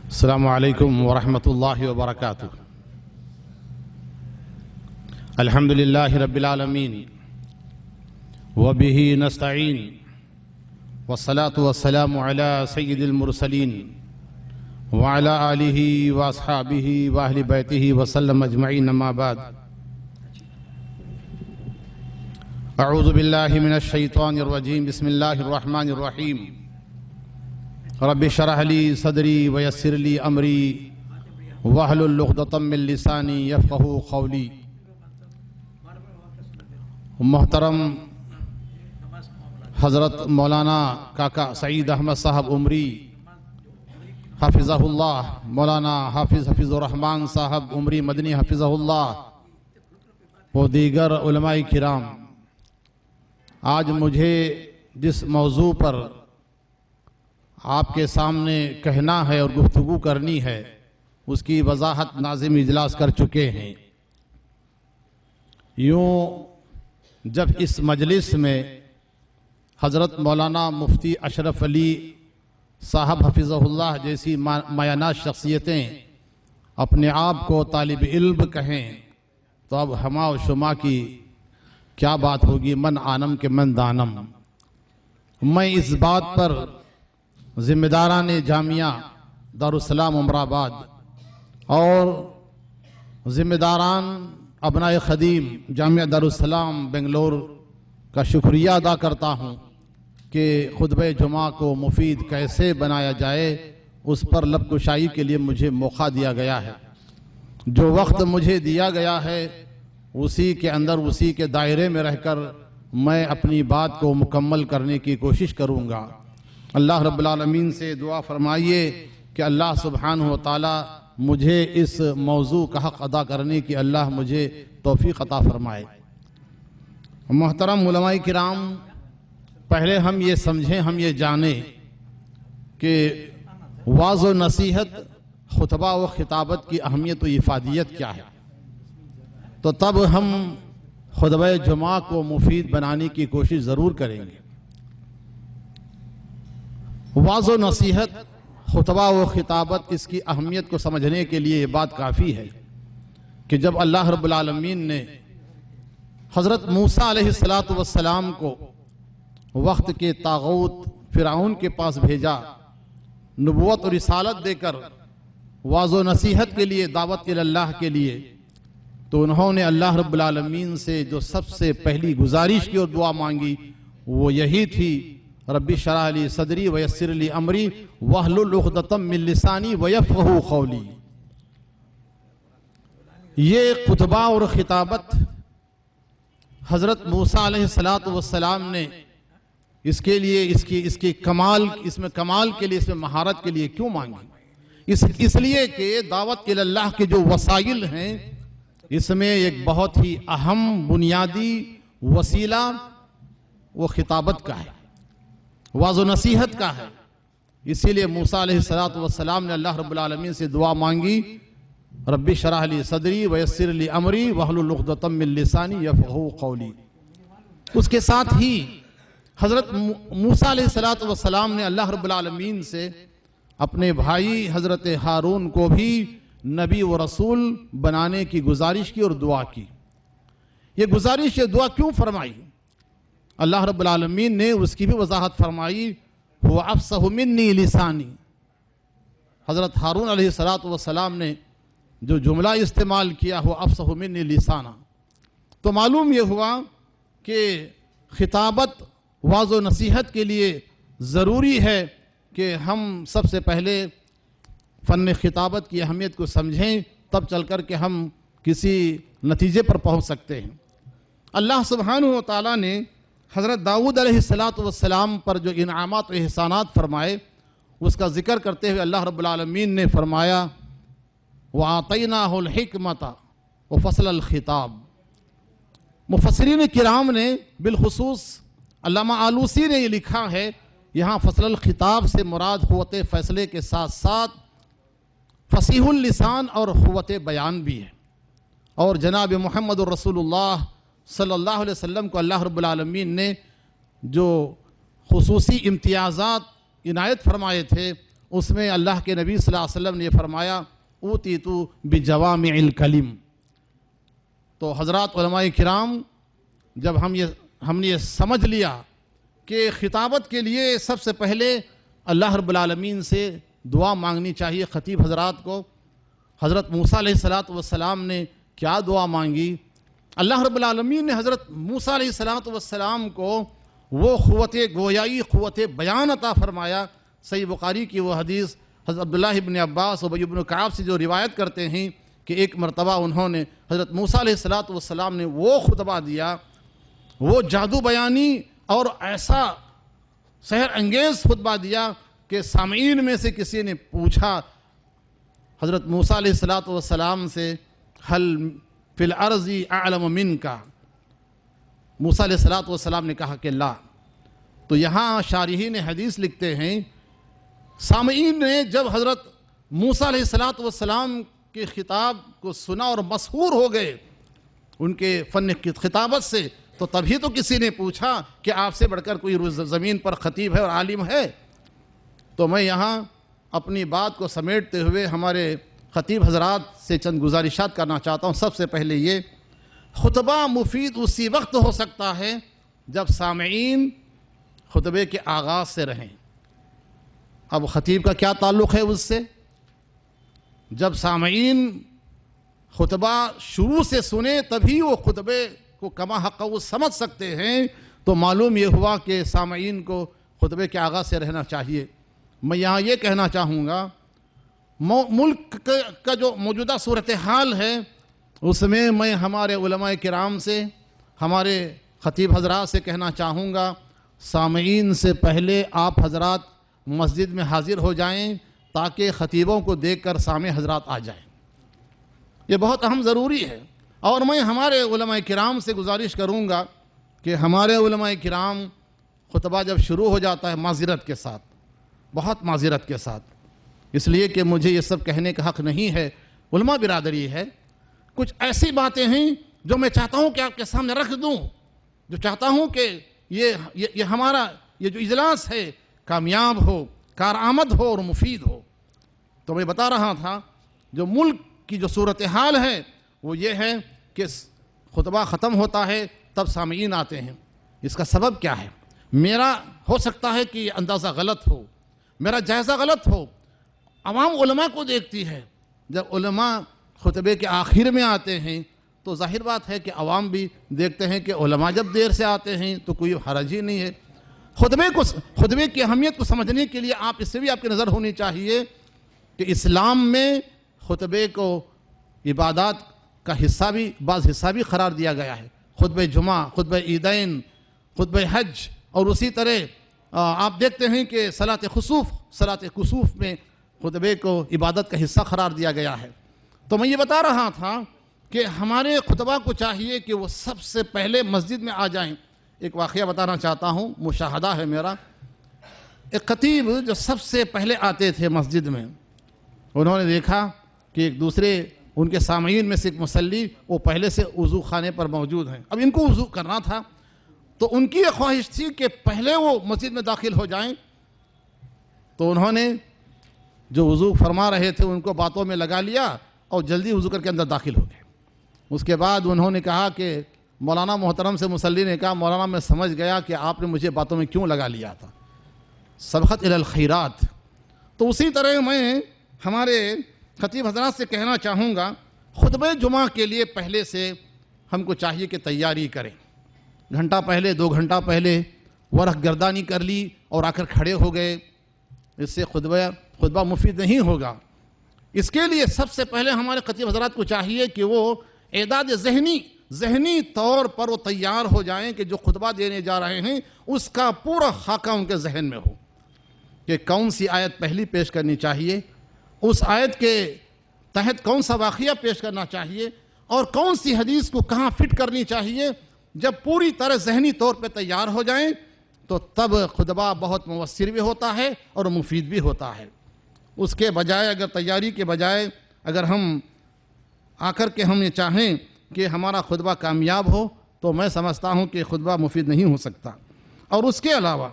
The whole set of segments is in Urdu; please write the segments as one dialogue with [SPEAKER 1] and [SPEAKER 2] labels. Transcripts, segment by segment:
[SPEAKER 1] السلام علیکم ورحمۃ اللہ وبرکاتہ۔ الحمد للہ رب العالمین وبہ نستعین والصلاة والسلام علی سید المرسلین وعلی آلہ واصحابہ واہل بیتہ وسلم اجمعین، اما بعد۔ اعوذ باللہ من الشیطان الرجیم، بسم اللہ الرحمن الرحیم۔ رب اشرح لی صدری ویسر لی امری واحلل عقدۃ من لسانی یفقہوا قولی۔ محترم حضرت مولانا کاکا سعید احمد صاحب عمری حفظہ اللہ، مولانا حفیظ الرحمن صاحب عمری مدنی حفظہ اللہ و دیگر علماء کرام، آج مجھے جس موضوع پر آپ کے سامنے کہنا ہے اور گفتگو کرنی ہے اس کی وضاحت ناظم اجلاس کر چکے ہیں۔ یوں جب اس مجلس میں حضرت مولانا مفتی اشرف علی صاحب حفظہ اللہ جیسی مایانہ شخصیتیں اپنے آپ کو طالب علم کہیں تو اب ہما و شما کی کیا بات ہوگی، من عالم کے من دانم۔ میں اس بات پر ذمہ داران جامعہ دارالسلام عمر آباد اور ذمہ داران ابناء خدیم جامعہ دارالسلام بنگلور کا شکریہ ادا کرتا ہوں کہ خطبہ جمعہ کو مفید کیسے بنایا جائے اس پر لب کشائی کے لیے مجھے موقع دیا گیا ہے۔ جو وقت مجھے دیا گیا ہے اسی کے اندر، اسی کے دائرے میں رہ کر میں اپنی بات کو مکمل کرنے کی کوشش کروں گا۔ اللہ رب العالمین سے دعا فرمائیے کہ اللہ سبحانہ و تعالی مجھے اس موضوع کا حق ادا کرنے کی اللہ مجھے توفیق عطا فرمائے۔ محترم علماء کرام، پہلے ہم یہ سمجھیں، ہم یہ جانیں کہ وعظ و نصیحت، خطبہ و خطابت کی اہمیت و افادیت کیا ہے، تو تب ہم خطبہ جمعہ کو مفید بنانے کی کوشش ضرور کریں گے۔ وعظ و نصیحت، خطبہ و خطابت، اس کی اہمیت کو سمجھنے کے لیے یہ بات کافی ہے کہ جب اللہ رب العالمین نے حضرت موسیٰ علیہ السلام کو وقت کے طاغوت فرعون کے پاس بھیجا، نبوت اور رسالت دے کر وعظ و نصیحت کے لیے، دعوت اللہ کے لیے، تو انہوں نے اللہ رب العالمین سے جو سب سے پہلی گزارش کی اور دعا مانگی وہ یہی تھی، رب اشرح لی صدری ویسر لی امری واحلل عقدۃ من لسانی ویفقہوا قولی۔ یہ خطبہ اور خطابت حضرت موسیٰ علیہ السلام نے اس کے لیے اس میں کمال کے لیے، اس میں مہارت کے لیے کیوں مانگی؟ اس لیے کہ دعوت اللہ کے جو وسائل ہیں اس میں ایک بہت ہی اہم بنیادی وسیلہ وہ خطابت کا ہے، وعظ و نصیحت کا ہے۔ اسی لیے موسیٰ علیہ السلام نے اللہ رب العالمین سے دعا مانگی، رب اشرح لی صدری ویسر لی امری واحلل عقدۃ من لسانی یفقہوا قولی۔ اس کے ساتھ ہی حضرت موسیٰ علیہ السلام نے اللہ رب العالمین سے اپنے بھائی حضرت ہارون کو بھی نبی و رسول بنانے کی گزارش کی اور دعا کی۔ یہ گزارش، یہ دعا کیوں فرمائی؟ اللہ رب العالمین نے اس کی بھی وضاحت فرمائی، هو افصح منی لسانی۔ حضرت ہارون علیہ السلام نے جو جملہ استعمال کیا، هو افصح منی لسانا، تو معلوم یہ ہوا کہ خطابت، وعظ و نصیحت کے لیے ضروری ہے کہ ہم سب سے پہلے فن خطابت کی اہمیت کو سمجھیں، تب چل کر کے ہم کسی نتیجے پر پہنچ سکتے ہیں۔ اللہ سبحانہ و تعالیٰ نے حضرت داؤد علیہ السلام پر جو انعامات و احسانات فرمائے اس کا ذکر کرتے ہوئے اللہ رب العالمین نے فرمایا، وَآتَيْنَاهُ الْحِكْمَةَ وَفَصْلَ الْخِطَابِ۔ مفسرین کرام نے، بالخصوص علامہ آلوسی نے یہ لکھا ہے، یہاں فصل الخطاب سے مراد قوت فیصلے کے ساتھ ساتھ فصیح اللسان اور قوت بیان بھی ہے، اور جناب محمد الرسول اللہ صلی اللہ علیہ وسلم کو اللہ رب العالمین نے جو خصوصی امتیازات عنایت فرمائے تھے اس میں اللہ کے نبی صلی اللہ علیہ وسلم نے یہ فرمایا اوتیتو بجوامع الکلم۔ تو حضرات علماء کرام، جب ہم نے یہ سمجھ لیا کہ خطابت کے لیے سب سے پہلے اللہ رب العالمین سے دعا مانگنی چاہیے خطیب حضرات کو، حضرت موسیٰ علیہ السلام نے کیا دعا مانگی؟ اللہ رب العالمین نے حضرت موسیٰ علیہ السلام کو وہ قوت گویائی، قوت بیان عطا فرمایا۔ صحیح بخاری کی وہ حدیث حضرت عبداللہ ابن عباس اور ابی بن کعب سے جو روایت کرتے ہیں کہ ایک مرتبہ انہوں نے حضرت موسیٰ علیہ السلام نے وہ خطبہ دیا، وہ جادو بیانی اور ایسا سحر انگیز خطبہ دیا کہ سامعین میں سے کسی نے پوچھا حضرت موسیٰ علیہ السلام سے حل فی الارض اعلم منک، موسیٰ علیہ السلام نے کہا کہ لا۔ تو یہاں شارحین حدیث لکھتے ہیں سامعین نے جب حضرت موسیٰ علیہ السلام کے خطاب کو سنا اور مسحور ہو گئے ان کے فن خطابت سے، تو تبھی تو کسی نے پوچھا کہ آپ سے بڑھ کر کوئی زمین پر خطیب ہے اور عالم ہے۔ تو میں یہاں اپنی بات کو سمیٹتے ہوئے ہمارے خطیب حضرات سے چند گزارشات کرنا چاہتا ہوں۔ سب سے پہلے یہ خطبہ مفید اسی وقت ہو سکتا ہے جب سامعین خطبے کے آغاز سے رہیں۔ اب خطیب کا کیا تعلق ہے اس سے؟ جب سامعین خطبہ شروع سے سنیں تبھی وہ خطبے کو کما حق وہ سمجھ سکتے ہیں، تو معلوم یہ ہوا کہ سامعین کو خطبے کے آغاز سے رہنا چاہیے۔ میں یہاں یہ کہنا چاہوں گا ملک کا جو موجودہ صورتحال ہے اس میں ہمارے علماء کرام سے، ہمارے خطیب حضرات سے کہنا چاہوں گا سامعین سے پہلے آپ حضرات مسجد میں حاضر ہو جائیں تاکہ خطیبوں کو دیکھ کر سامع حضرات آ جائیں۔ یہ بہت اہم ضروری ہے۔ اور میں ہمارے علماء کرام سے گزارش کروں گا کہ ہمارے علماء کرام خطبہ جب شروع ہو جاتا ہے معذرت کے ساتھ، بہت معذرت کے ساتھ، اس لیے کہ مجھے یہ سب کہنے کا حق نہیں ہے، علماء برادری ہے، کچھ ایسی باتیں ہیں جو میں چاہتا ہوں کہ آپ کے سامنے رکھ دوں، جو چاہتا ہوں کہ یہ ہمارا یہ جو اجلاس ہے کامیاب ہو، کارآمد ہو اور مفید ہو۔ تو میں بتا رہا تھا جو ملک کی جو صورتحال ہے وہ یہ ہے کہ خطبہ ختم ہوتا ہے تب سامعین آتے ہیں۔ اس کا سبب کیا ہے؟ میرا ہو سکتا ہے کہ یہ اندازہ غلط ہو، میرا جائزہ غلط ہو۔ عوام علماء کو دیکھتی ہے، جب علماء خطبے کے آخر میں آتے ہیں تو ظاہر بات ہے کہ عوام بھی دیکھتے ہیں کہ علماء جب دیر سے آتے ہیں تو کوئی حرج ہی نہیں ہے۔ خطبے کی اہمیت کو سمجھنے کے لیے آپ اس سے بھی آپ کی نظر ہونی چاہیے کہ اسلام میں خطبے کو عبادات کا بعض حصہ بھی قرار دیا گیا ہے۔ خطبہ جمعہ، خطبہ عیدین، خطبہ حج، اور اسی طرح آپ دیکھتے ہیں کہ صلاۃ کسوف میں خطبے کو عبادت کا حصہ قرار دیا گیا ہے۔ تو میں یہ بتا رہا تھا کہ ہمارے خطبہ کو چاہیے کہ وہ سب سے پہلے مسجد میں آ جائیں۔ ایک واقعہ بتانا چاہتا ہوں، مشاہدہ ہے میرا۔ ایک خطیب جو سب سے پہلے آتے تھے مسجد میں، انہوں نے دیکھا کہ ایک دوسرے ان کے سامعین میں سے ایک مصلی وہ پہلے سے وضو خانے پر موجود ہیں۔ اب ان کو وضو کرنا تھا تو ان کی یہ خواہش تھی کہ پہلے وہ مسجد میں داخل ہو جائیں، تو انہوں نے جو وضو فرما رہے تھے ان کو باتوں میں لگا لیا اور جلدی وضو کر کے اندر داخل ہو گئے۔ اس کے بعد انہوں نے کہا کہ مولانا محترم سے مصلی نے کہا مولانا میں سمجھ گیا کہ آپ نے مجھے باتوں میں کیوں لگا لیا تھا، سبقت الی الخیرات۔ تو اسی طرح میں ہمارے خطیب حضرات سے کہنا چاہوں گا خطبہ جمعہ کے لیے پہلے سے ہم کو چاہیے کہ تیاری کریں۔ گھنٹہ پہلے، 2 گھنٹہ پہلے ورق گردانی کر لی اور آ کر کھڑے ہو گئے، اس سے خطبہ مفید نہیں ہوگا۔ اس کے لیے سب سے پہلے ہمارے خطیب حضرات کو چاہیے کہ وہ اعداد ذہنی طور پر وہ تیار ہو جائیں کہ جو خطبہ دینے جا رہے ہیں اس کا پورا خاکہ ان کے ذہن میں ہو کہ کون سی آیت پہلی پیش کرنی چاہیے، اس آیت کے تحت کون سا واقعہ پیش کرنا چاہیے اور کون سی حدیث کو کہاں فٹ کرنی چاہیے۔ جب پوری طرح ذہنی طور پہ تیار ہو جائیں تو تب خطبہ بہت مؤثر بھی ہوتا ہے اور مفید بھی ہوتا ہے۔ اس کے بجائے اگر تیاری کے بجائے اگر ہم آ کر کے ہم یہ چاہیں کہ ہمارا خطبہ کامیاب ہو تو میں سمجھتا ہوں کہ خطبہ مفید نہیں ہو سکتا۔ اور اس کے علاوہ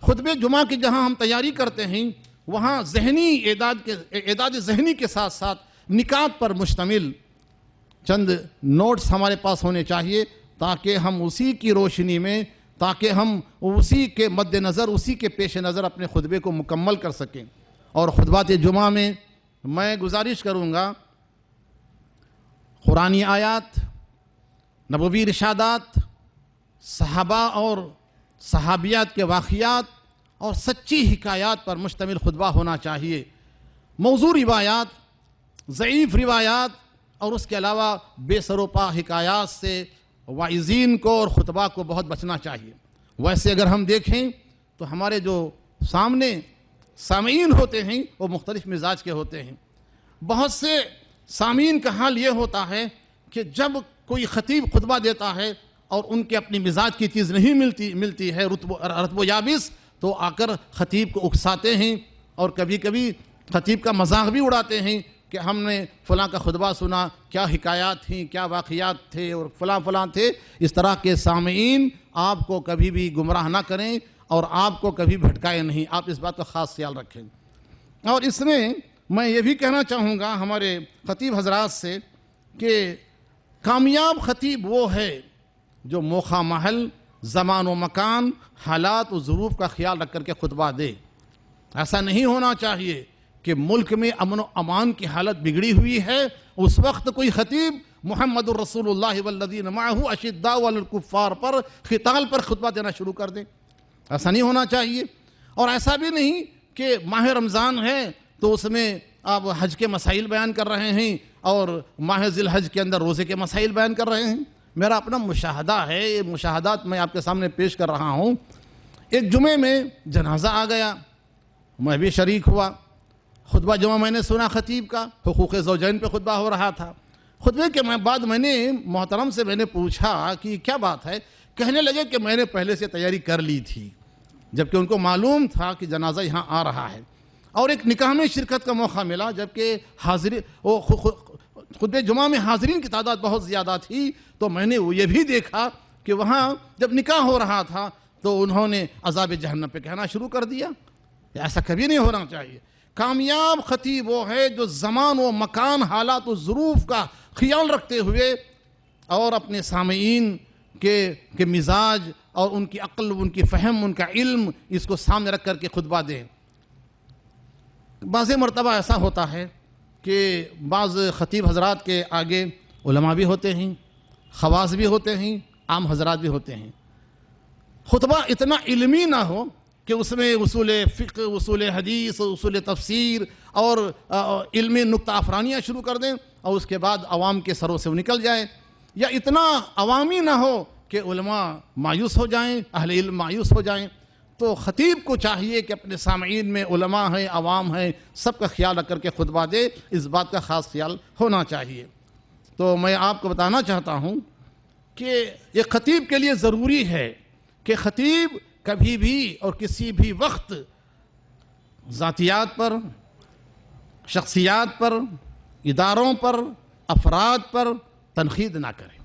[SPEAKER 1] خطبہ جمعہ کی جہاں ہم تیاری کرتے ہیں وہاں ذہنی اعداد ذہنی کے ساتھ ساتھ نکات پر مشتمل چند نوٹس ہمارے پاس ہونے چاہیے، تاکہ ہم اسی کی روشنی میں، تاکہ ہم اسی کے مد نظر، اسی کے پیش نظر اپنے خطبے کو مکمل کر سکیں۔ اور خطبات جمعہ میں میں گزارش کروں گا قرآنی آیات، نبوی ارشادات، صحابہ اور صحابیات کے واقعات اور سچی حکایات پر مشتمل خطبہ ہونا چاہیے۔ موضوع روایات، ضعیف روایات اور اس کے علاوہ بے سروپا حکایات سے واعظین کو اور خطبہ کو بہت بچنا چاہیے۔ ویسے اگر ہم دیکھیں تو ہمارے جو سامنے سامعین ہوتے ہیں وہ مختلف مزاج کے ہوتے ہیں۔ بہت سے سامعین کا حال یہ ہوتا ہے کہ جب کوئی خطیب خطبہ دیتا ہے اور ان کے اپنی مزاج کی چیز نہیں ملتی ہے رطب و یابس، تو آ کر خطیب کو اکساتے ہیں اور کبھی کبھی خطیب کا مذاق بھی اڑاتے ہیں کہ ہم نے فلاں کا خطبہ سنا، کیا حکایات تھیں، کیا واقعات تھے اور فلاں تھے۔ اس طرح کے سامعین آپ کو کبھی بھی گمراہ نہ کریں اور آپ کو کبھی بھٹکائے نہیں، آپ اس بات کا خاص خیال رکھیں۔ اور اس میں یہ بھی کہنا چاہوں گا ہمارے خطیب حضرات سے کہ کامیاب خطیب وہ ہے جو موقع محل، زمان و مکان، حالات و ظروف کا خیال رکھ کر کے خطبہ دے۔ ایسا نہیں ہونا چاہیے کہ ملک میں امن و امان کی حالت بگڑی ہوئی ہے، اس وقت کوئی خطیب محمد الرسول اللہ والذین معہ اشداء علی الکفار پر قتال پر خطبہ دینا شروع کر دیں۔ ایسا نہیں ہونا چاہیے۔ اور ایسا بھی نہیں کہ ماہ رمضان ہے تو اس میں آپ حج کے مسائل بیان کر رہے ہیں اور ماہ ذی الحج کے اندر روزے کے مسائل بیان کر رہے ہیں۔ میرا اپنا مشاہدہ ہے، یہ مشاہدات میں آپ کے سامنے پیش کر رہا ہوں۔ ایک جمعے میں جنازہ آ گیا، میں بھی شریک ہوا۔ خطبہ جمعہ میں نے سنا خطیب کا، حقوق زوجین پہ خطبہ ہو رہا تھا۔ خطبے کے بعد میں نے محترم سے پوچھا کہ کیا بات ہے؟ کہنے لگے کہ میں نے پہلے سے تیاری کر لی تھی، جبکہ ان کو معلوم تھا کہ جنازہ یہاں آ رہا ہے۔ اور ایک نکاح میں شرکت کا موقع ملا، جبکہ خطبہ جمعہ میں حاضرین کی تعداد بہت زیادہ تھی، تو میں نے یہ بھی دیکھا کہ وہاں جب نکاح ہو رہا تھا تو انہوں نے عذاب جہنم پہ کہنا شروع کر دیا۔ ایسا کبھی نہیں ہونا چاہیے۔ کامیاب خطیب وہ ہے جو زمان و مکان، حالات و ظروف کا خیال رکھتے ہوئے اور اپنے سامعین کے مزاج اور ان کی عقل، ان کی فہم، ان کا علم، اس کو سامنے رکھ کر کے خطبہ دیں۔ بعض مرتبہ ایسا ہوتا ہے کہ بعض خطیب حضرات کے آگے علماء بھی ہوتے ہیں، خواص بھی ہوتے ہیں، عام حضرات بھی ہوتے ہیں۔ خطبہ اتنا علمی نہ ہو کہ اس میں اصول فقہ، اصول حدیث، اصول تفسیر اور علمی نکتہ افرانیاں شروع کر دیں اور اس کے بعد عوام کے سروں سے وہ نکل جائے، یا اتنا عوامی نہ ہو کہ علماء مایوس ہو جائیں، اہل علم مایوس ہو جائیں۔ تو خطیب کو چاہیے کہ اپنے سامعین میں علماء ہیں، عوام ہیں، سب کا خیال رکھ کر کے خطبہ دے، اس بات کا خاص خیال ہونا چاہیے۔ تو میں آپ کو بتانا چاہتا ہوں کہ یہ خطیب کے لیے ضروری ہے کہ خطیب کبھی بھی اور کسی بھی وقت ذاتیات پر، شخصیات پر، اداروں پر، افراد پر تنقید نہ کرے۔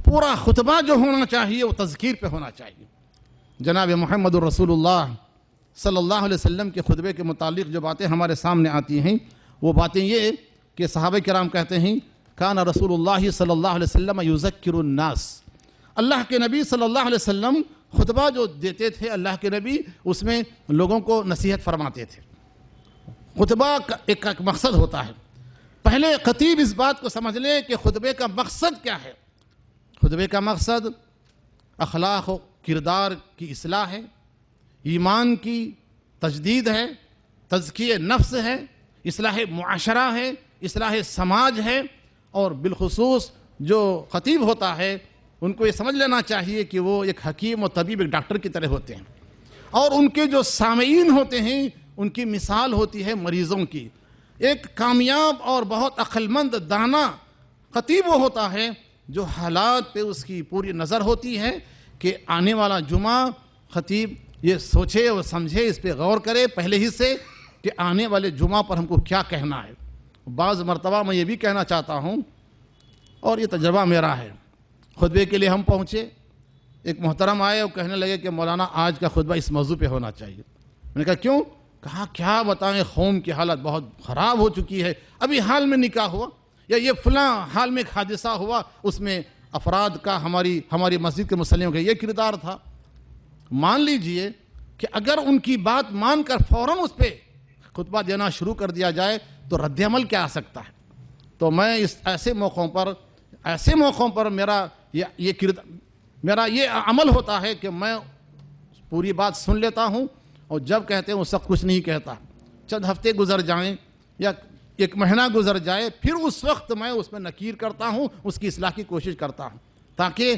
[SPEAKER 1] پورا خطبہ جو ہونا چاہیے وہ تذکیر پہ ہونا چاہیے۔ جناب محمد الرسول اللہ صلی اللہ علیہ وسلم کے خطبے کے متعلق جو باتیں ہمارے سامنے آتی ہیں، وہ باتیں یہ کہ صحابہ کرام کہتے ہیں کان رسول اللہ صلی اللہ علیہ وسلم یذکر الناس، اللہ کے نبی صلی اللہ علیہ وسلم خطبہ جو دیتے تھے، اللہ کے نبی اس میں لوگوں کو نصیحت فرماتے تھے۔ خطبہ کا ایک مقصد ہوتا ہے۔ پہلے خطیب اس بات کو سمجھ لیں کہ خطبے کا مقصد کیا ہے۔ خطبے کا مقصد اخلاق و کردار کی اصلاح ہے، ایمان کی تجدید ہے، تزکیہ نفس ہے، اصلاح معاشرہ ہے، اصلاح سماج ہے۔ اور بالخصوص جو خطیب ہوتا ہے ان کو یہ سمجھ لینا چاہیے کہ وہ ایک حکیم و طبیب، ایک ڈاکٹر کی طرح ہوتے ہیں، اور ان کے جو سامعین ہوتے ہیں ان کی مثال ہوتی ہے مریضوں کی۔ ایک کامیاب اور بہت عقل مند دانا خطیب وہ ہوتا ہے جو حالات پہ اس کی پوری نظر ہوتی ہے کہ آنے والا جمعہ خطیب یہ سوچے اور سمجھے، اس پہ غور کرے پہلے ہی سے کہ آنے والے جمعہ پر ہم کو کیا کہنا ہے۔ بعض مرتبہ میں یہ بھی کہنا چاہتا ہوں، اور یہ تجربہ میرا ہے، خطبے کے لیے ہم پہنچے، ایک محترم آئے اور کہنے لگے کہ مولانا آج کا خطبہ اس موضوع پہ ہونا چاہیے۔ میں نے کہا کیوں؟ کہا کیا بتائیں، قوم کی حالت بہت خراب ہو چکی ہے، ابھی حال میں نکاح ہوا یا یہ فلاں حال میں ایک حادثہ ہوا، اس میں افراد کا ہماری مسجد کے مسلموں کا یہ کردار تھا۔ مان لیجئے کہ اگر ان کی بات مان کر فوراً اس پہ خطبہ دینا شروع کر دیا جائے تو رد عمل کیا آ سکتا ہے؟ تو میں ایسے موقعوں پر میرا یہ عمل ہوتا ہے کہ میں پوری بات سن لیتا ہوں، اور جب کہتے ہیں اس وقت کچھ نہیں کہتا، چند ہفتے گزر جائیں یا ایک مہینہ گزر جائے، پھر اس وقت میں اس میں نکیر کرتا ہوں، اس کی اصلاح کی کوشش کرتا ہوں، تاکہ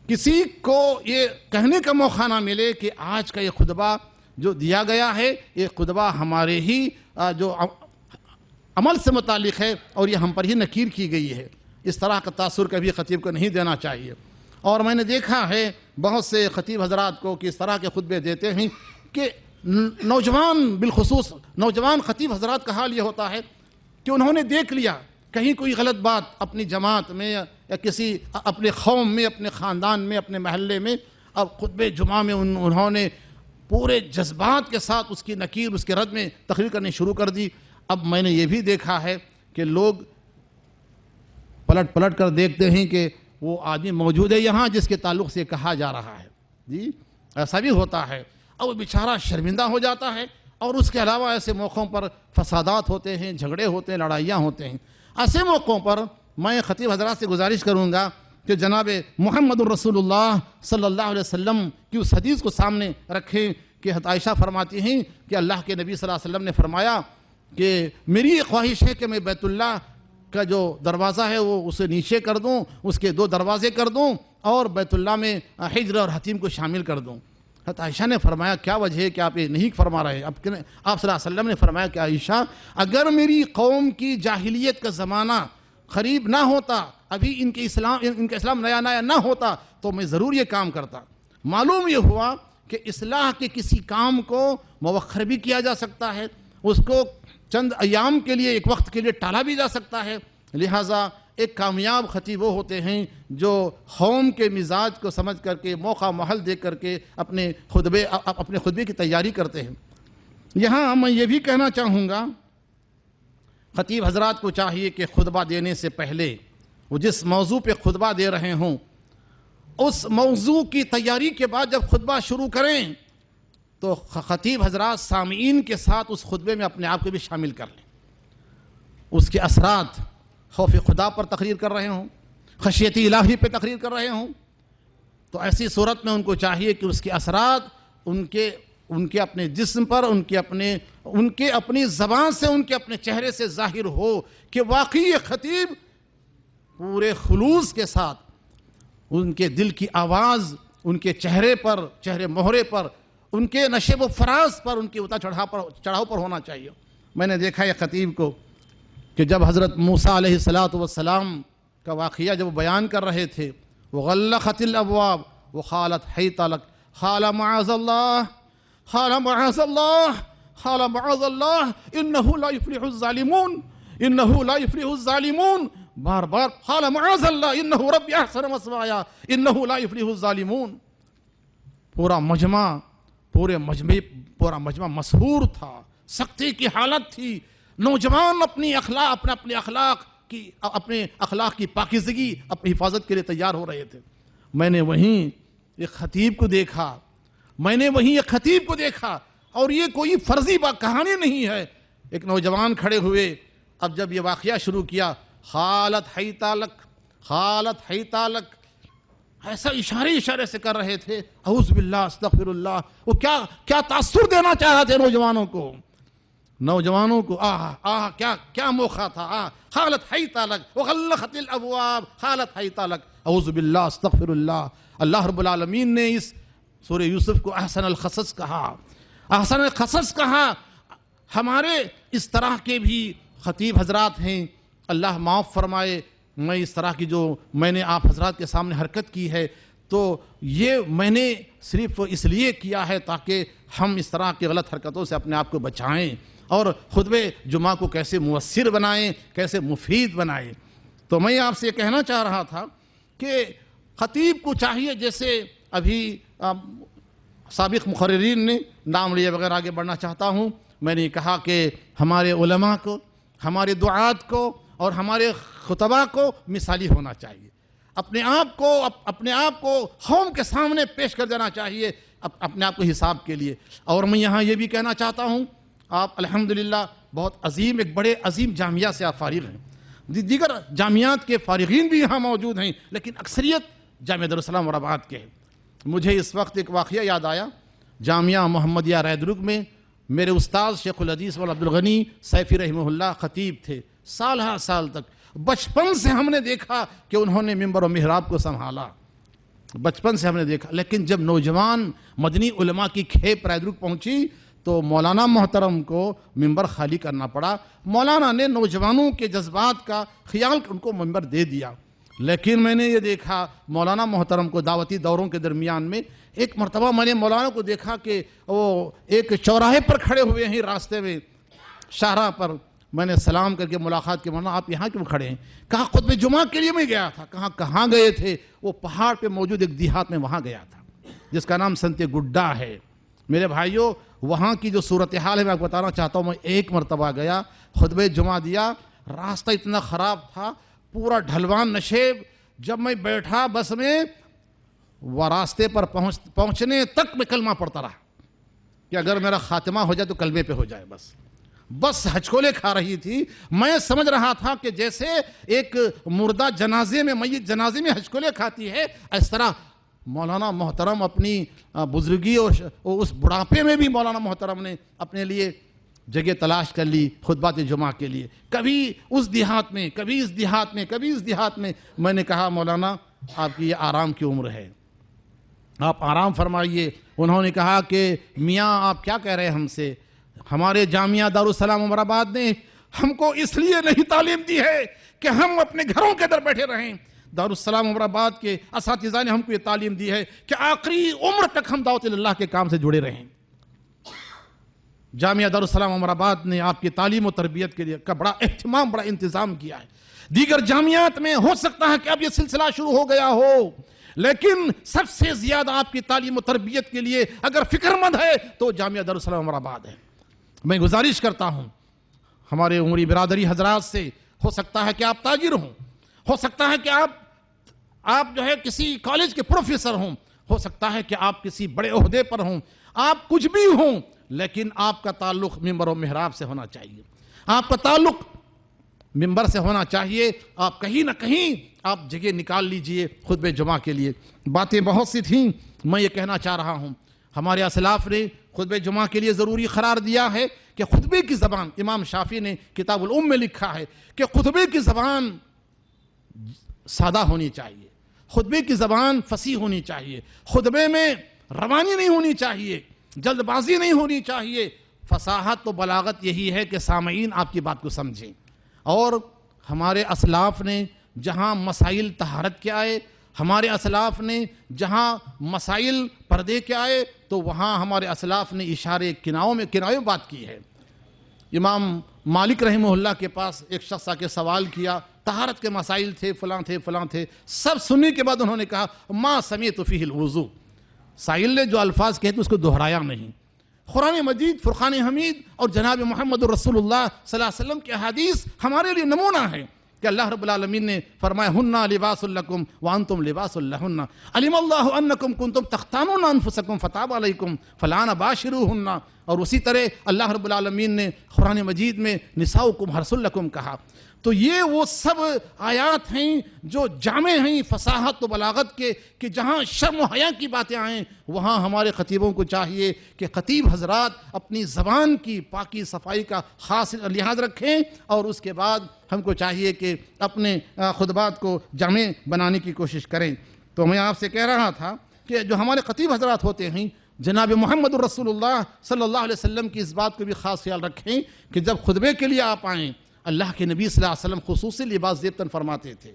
[SPEAKER 1] کسی کو یہ کہنے کا موقع نہ ملے کہ آج کا یہ خطبہ جو دیا گیا ہے یہ خطبہ ہمارے ہی جو عمل سے متعلق ہے اور یہ ہم پر ہی نکیر کی گئی ہے۔ اس طرح کا تاثر کبھی خطیب کو نہیں دینا چاہیے۔ اور میں نے دیکھا ہے بہت سے خطیب حضرات کو کہ اس طرح کے خطبے دیتے ہیں کہ نوجوان، بالخصوص نوجوان خطیب حضرات کا حال یہ ہوتا ہے کہ انہوں نے دیکھ لیا کہیں کوئی غلط بات اپنی جماعت میں یا کسی اپنے قوم میں، اپنے خاندان میں، اپنے محلے میں، اب خطبے جمعہ میں انہوں نے پورے جذبات کے ساتھ اس کی نکیر، اس کے رد میں تقریر کرنی شروع کر دی۔ اب میں نے یہ بھی دیکھا ہے کہ لوگ پلٹ کر دیکھتے ہیں کہ وہ آدمی موجود ہے یہاں جس کے تعلق سے کہا جا رہا ہے، جی ایسا بھی ہوتا ہے، اور وہ بیچارہ شرمندہ ہو جاتا ہے۔ اور اس کے علاوہ ایسے موقعوں پر فسادات ہوتے ہیں، جھگڑے ہوتے ہیں، لڑائیاں ہوتے ہیں۔ ایسے موقعوں پر میں خطیب حضرات سے گزارش کروں گا کہ جناب محمد الرسول اللہ صلی اللہ علیہ وسلم کی اس حدیث کو سامنے رکھیں کہ حضرت عائشہ فرماتی ہیں کہ اللہ کے نبی صلی اللہ علیہ وسلم نے فرمایا کہ میری یہ خواہش ہے کہ میں بیت اللہ کا جو دروازہ ہے وہ اسے نیچے کر دوں، اس کے 2 دروازے کر دوں، اور بیت اللہ میں حجر اور حتیم کو شامل کر دوں۔ حضرت عائشہ نے فرمایا کیا وجہ ہے کہ آپ یہ نہیں فرما رہے؟ آپ صلی اللہ علیہ وسلم نے فرمایا کہ عائشہ اگر میری قوم کی جاہلیت کا زمانہ قریب نہ ہوتا، ابھی ان کا اسلام نیا نہ ہوتا تو میں ضرور یہ کام کرتا۔ معلوم یہ ہوا کہ اصلاح کے کسی کام کو مؤخر بھی کیا جا سکتا ہے، اس کو چند ایام کے لیے، ایک وقت کے لیے ٹالا بھی جا سکتا ہے۔ لہٰذا ایک کامیاب خطیب وہ ہوتے ہیں جو قوم کے مزاج کو سمجھ کر کے، موقع محل دیکھ کر کے اپنے خطبے کی تیاری کرتے ہیں۔ یہاں میں یہ بھی کہنا چاہوں گا خطیب حضرات کو چاہیے کہ خطبہ دینے سے پہلے وہ جس موضوع پہ خطبہ دے رہے ہوں اس موضوع کی تیاری کے بعد جب خطبہ شروع کریں تو خطیب حضرات سامعین کے ساتھ اس خطبے میں اپنے آپ کو بھی شامل کر لیں۔ اس کے اثرات، خوف خدا پر تقریر کر رہے ہوں، خشیت الہی پہ تقریر کر رہے ہوں، تو ایسی صورت میں ان کو چاہیے کہ اس کے اثرات ان کے اپنے جسم پر، ان کے اپنی زبان سے، ان کے اپنے چہرے سے ظاہر ہو کہ واقعی یہ خطیب پورے خلوص کے ساتھ ان کے دل کی آواز ان کے چہرے پر، چہرے مہرے پر، ان کے نشیب و فراز پر، ان کے اتار چڑھاؤ پر ہونا چاہیے۔ میں نے دیکھا یہ خطیب کو کہ جب حضرت موسیٰ علیہ السلام کا واقعہ جب بیان کر رہے تھے، وغلقت الابواب وقالت حیط لک، قال معاذ اللہ، قال معاذ اللہ، قال معاذ اللہ، انہ لا یفلح الظالمون، انہ لا یفلح الظالمون، بار بار قال معاذ اللہ انہ ربی احسن مثوایا انہ لا یفلح الظالمون۔ پورا مجمع مسحور تھا، سختی کی حالت تھی، نوجوان اپنے اخلاق کی پاکیزگی، اپنی حفاظت کے لیے تیار ہو رہے تھے۔ میں نے وہیں ایک خطیب کو دیکھا، اور یہ کوئی فرضی کہانی نہیں ہے۔ ایک نوجوان کھڑے ہوئے، اب جب یہ واقعہ شروع کیا، خالت حیطا لک، ایسا اشارے سے کر رہے تھے، اعوذ باللہ استغفر اللہ۔ وہ کیا تاثر دینا چاہ رہے تھے نوجوانوں کو، کیا موقع تھا۔ خالت حیطا لک وغلقت الابواب، خالت حیطا لک، اعوذ باللہ استغفر اللہ۔ اللہ رب العالمین نے اس سورہ یوسف کو احسن القصص کہا۔ ہمارے اس طرح کے بھی خطیب حضرات ہیں، اللہ معاف فرمائے، میں اس طرح کی جو میں نے آپ حضرات کے سامنے حرکت کی ہے تو یہ میں نے صرف اس لیے کیا ہے تاکہ ہم اس طرح کی غلط حرکتوں سے اپنے آپ کو بچائیں اور خطبے جمعہ کو کیسے مؤثر بنائیں، کیسے مفید بنائیں۔ تو میں آپ سے یہ کہنا چاہ رہا تھا کہ خطیب کو چاہیے، جیسے ابھی سابق مقررین نے نام لیے بغیر آگے بڑھنا چاہتا ہوں. میں نے کہا کہ ہمارے علماء کو، ہمارے دعات کو اور ہمارے خطباء کو مثالی ہونا چاہیے. اپنے آپ کو قوم کے سامنے پیش کر دینا چاہیے اپنے آپ کو حساب کے لیے. اور میں یہاں یہ بھی کہنا چاہتا ہوں، آپ الحمدللہ بہت عظیم، ایک بڑے عظیم جامعہ سے آپ فارغ ہیں. دیگر جامعات کے فارغین بھی یہاں موجود ہیں، لیکن اکثریت جامعہ دارالسلام امر آباد کے ہیں. مجھے اس وقت ایک واقعہ یاد آیا. جامعہ محمدیہ ریدرگ میں میرے استاد شیخ الحدیث مولانا عبدالغنی سیفی رحمہ اللہ خطیب تھے. سال ہر سال تک بچپن سے ہم نے دیکھا کہ انہوں نے ممبر و محراب کو سنبھالا، بچپن سے ہم نے دیکھا. لیکن جب نوجوان مدنی علماء کی کھیپ ریدرگ پہنچی تو مولانا محترم کو ممبر خالی کرنا پڑا. مولانا نے نوجوانوں کے جذبات کا خیال ان کو ممبر دے دیا. لیکن میں نے یہ دیکھا مولانا محترم کو دعوتی دوروں کے درمیان میں ایک مرتبہ میں نے مولانا کو دیکھا کہ وہ ایک چوراہے پر کھڑے ہوئے ہیں راستے میں شاہراہ پر. میں نے سلام کر کے ملاقات کی، مولانا آپ یہاں کیوں کھڑے ہیں؟ کہا خطبہ جمعہ کے لیے میں گیا تھا. کہاں گئے تھے؟ وہ پہاڑ پہ موجود ایک دیہات میں وہاں گیا تھا جس کا نام سنتے گڈا ہے. میرے بھائیوں، وہاں کی جو صورتحال ہے میں آپ کو بتانا چاہتا ہوں. میں ایک مرتبہ گیا، خطبہ جمعہ دیا، راستہ اتنا خراب تھا، پورا ڈھلوان نشیب. جب میں بیٹھا بس میں، وہ راستے پر پہنچنے تک میں کلمہ پڑھتا رہا کہ اگر میرا خاتمہ ہو جائے تو کلمے پہ ہو جائے. بس ہچکولے کھا رہی تھی. میں سمجھ رہا تھا کہ جیسے ایک مردہ جنازے میں، میت جنازے میں ہچکولے کھاتی ہے، اس طرح مولانا محترم اپنی بزرگی اور اس بڑھاپے میں بھی مولانا محترم نے اپنے لیے جگہ تلاش کر لی خطبات جمعہ کے لیے. کبھی اس دیہات میں، کبھی اس دیہات میں، کبھی اس دیہات میں. میں نے کہا مولانا آپ کی یہ آرام کی عمر ہے، آپ آرام فرمائیے. انہوں نے کہا کہ میاں آپ کیا کہہ رہے ہیں ہم سے؟ ہمارے جامعہ دارالسلام امر آباد نے ہم کو اس لیے نہیں تعلیم دی ہے کہ ہم اپنے گھروں کے اندر بیٹھے رہیں. دارالسلام امر آباد کے اساتذہ نے ہم کو یہ تعلیم دی ہے کہ آخری عمر تک ہم دعوت اللہ کے کام سے جڑے رہیں. جامعہ دارالسلام امر آباد نے آپ کی تعلیم و تربیت کے لیے کا بڑا اہتمام، بڑا انتظام کیا ہے. دیگر جامعات میں ہو سکتا ہے کہ اب یہ سلسلہ شروع ہو گیا ہو، لیکن سب سے زیادہ آپ کی تعلیم و تربیت کے لیے اگر فکر مند ہے تو جامعہ دارالسلام امر آباد ہے. میں گزارش کرتا ہوں ہمارے عمری برادری حضرات سے، ہو سکتا ہے کہ آپ تاجر ہوں، ہو سکتا ہے کہ آپ جو ہے کسی کالج کے پروفیسر ہوں، ہو سکتا ہے کہ آپ کسی بڑے عہدے پر ہوں، آپ کچھ بھی ہوں، لیکن آپ کا تعلق ممبر و محراب سے ہونا چاہیے. آپ کا تعلق ممبر سے ہونا چاہیے. آپ کہیں نہ کہیں آپ جگہ نکال لیجئے خطبہ جمعہ کے لیے. باتیں بہت سی تھیں، میں یہ کہنا چاہ رہا ہوں ہمارے اسلاف نے خطبہ جمعہ کے لیے ضروری قرار دیا ہے کہ خطبے کی زبان، امام شافعی نے کتاب الام میں لکھا ہے کہ خطبے کی زبان سادہ ہونی چاہیے، خطبے کی زبان فصیح ہونی چاہیے، خطبے میں روانی نہیں ہونی چاہیے، جلد بازی نہیں ہونی چاہیے. فصاحت و بلاغت یہی ہے کہ سامعین آپ کی بات کو سمجھیں. اور ہمارے اسلاف نے جہاں مسائل طہارت کے آئے، ہمارے اسلاف نے جہاں مسائل پردے کے آئے، تو وہاں ہمارے اسلاف نے اشارے کنایوں میں بات کی ہے. امام مالک رحمہ اللہ کے پاس ایک شخص آ کے سوال کیا، طہارت کے مسائل تھے، فلاں تھے. سب سننے کے بعد انہوں نے کہا ما سمیت فیہ الوضو. سائل نے جو الفاظ کہے تھے اس کو دہرایا نہیں. قرآن مجید، فرقان حمید اور جناب محمد رسول اللہ صلی اللہ علیہ وسلم کی احادیث ہمارے لیے نمونہ ہے کہ اللہ رب العالمین نے فرمایا ہننا لباس لکم وانتم لباس لہن علم اللہ انکم کنتم تختانون انفسکم فتاب علیکم فلان باشروہن. اور اسی طرح اللہ رب العالمین نے قرآن مجید میں نساؤکم حرث لکم کہا. تو یہ وہ سب آیات ہیں جو جامع ہیں فصاحت و بلاغت کے، کہ جہاں شرم و حیا کی باتیں آئیں وہاں ہمارے خطیبوں کو چاہیے کہ خطیب حضرات اپنی زبان کی پاکی صفائی کا خاص لحاظ رکھیں. اور اس کے بعد ہم کو چاہیے کہ اپنے خطبات کو جامع بنانے کی کوشش کریں. تو میں آپ سے کہہ رہا تھا کہ جو ہمارے خطیب حضرات ہوتے ہیں جناب محمد رسول اللہ صلی اللہ علیہ وسلم کی اس بات کو بھی خاص خیال رکھیں کہ جب خطبے کے لیے آپ آئیں، اللہ کے نبی صلی اللہ علیہ وسلم خصوصی لباس زیبتن فرماتے تھے،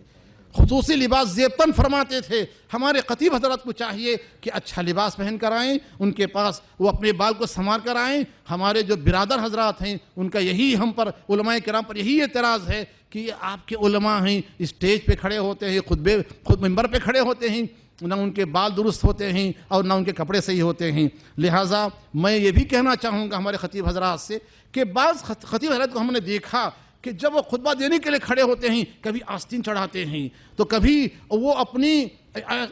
[SPEAKER 1] خصوصی لباس زیبتن فرماتے تھے. ہمارے خطیب حضرات کو چاہیے کہ اچھا لباس پہن کر آئیں، ان کے پاس وہ اپنے بال کو سنوار کر آئیں. ہمارے جو برادر حضرات ہیں ان کا یہی ہم پر، علماء کرام پر یہی اعتراض ہے کہ آپ کے علماء ہیں اسٹیج پہ کھڑے ہوتے ہیں، خود ممبر پہ کھڑے ہوتے ہیں، نہ ان کے بال درست ہوتے ہیں اور نہ ان کے کپڑے صحیح ہوتے ہیں۔ لہٰذا میں یہ بھی کہنا چاہوں گا ہمارے خطیب حضرات سے کہ بعض خطیب حضرات کو ہم نے دیکھا کہ جب وہ خطبہ دینے کے لیے کھڑے ہوتے ہیں کبھی آستین چڑھاتے ہیں تو کبھی وہ اپنی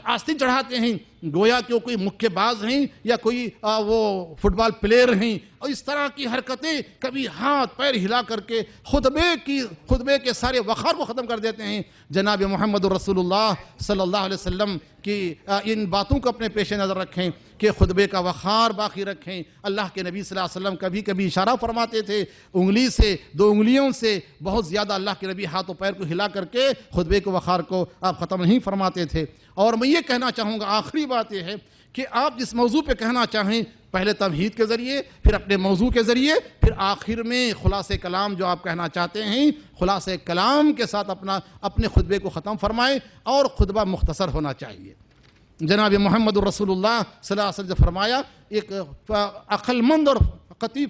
[SPEAKER 1] آستین چڑھاتے ہیں گویا کہ وہ کوئی مکے باز ہیں یا کوئی وہ فٹ بال پلیئر ہیں، اور اس طرح کی حرکتیں کبھی ہاتھ پیر ہلا کر کے خطبے کے سارے وقار کو ختم کر دیتے ہیں۔ جناب محمد رسول اللہ صلی اللہ علیہ وسلم کی ان باتوں کو اپنے پیش نظر رکھیں کہ خطبے کا وقار باقی رکھیں۔ اللہ کے نبی صلی اللہ علیہ وسلم کبھی کبھی اشارہ فرماتے تھے انگلی سے، 2 انگلیوں سے، بہت زیادہ اللہ کے نبی ہاتھ و پیر کو ہلا کر کے خطبے کے وقار کو آپ ختم نہیں فرماتے تھے۔ اور میں یہ کہنا چاہوں گا، آخری بات یہ ہے کہ آپ جس موضوع پہ کہنا چاہیں، پہلے تمہید کے ذریعے، پھر اپنے موضوع کے ذریعے، پھر آخر میں خلاصہ کلام جو آپ کہنا چاہتے ہیں خلاصہ کلام کے ساتھ اپنے خطبے کو ختم فرمائیں، اور خطبہ مختصر ہونا چاہیے۔ جناب محمد رسول اللہ صلی اللہ علیہ وسلم نے فرمایا ایک عقل مند اور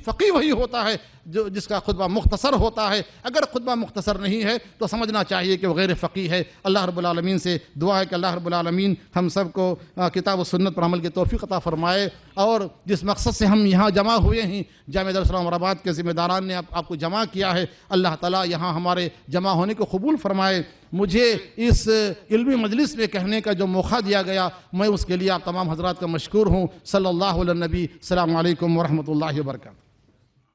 [SPEAKER 1] فقیہ وہی ہوتا ہے جس کا خطبہ مختصر ہوتا ہے۔ اگر خطبہ مختصر نہیں ہے تو سمجھنا چاہیے کہ وہ غیر فقیہ ہے۔ اللہ رب العالمین سے دعا ہے کہ اللہ رب العالمین ہم سب کو کتاب و سنت پر عمل کی توفیق عطا فرمائے، اور جس مقصد سے ہم یہاں جمع ہوئے ہیں، جامعہ دارالاسلام عمرآباد کے ذمہ داران نے آپ کو جمع کیا ہے، اللہ تعالیٰ یہاں ہمارے جمع ہونے کو قبول فرمائے۔ مجھے اس علمی مجلس میں کہنے کا جو موقع دیا گیا، میں اس کے لیے آپ تمام حضرات کا مشکور ہوں۔ صلی اللہ علیہ نبی، السلام علیکم ورحمۃ اللہ وبرکاتہ۔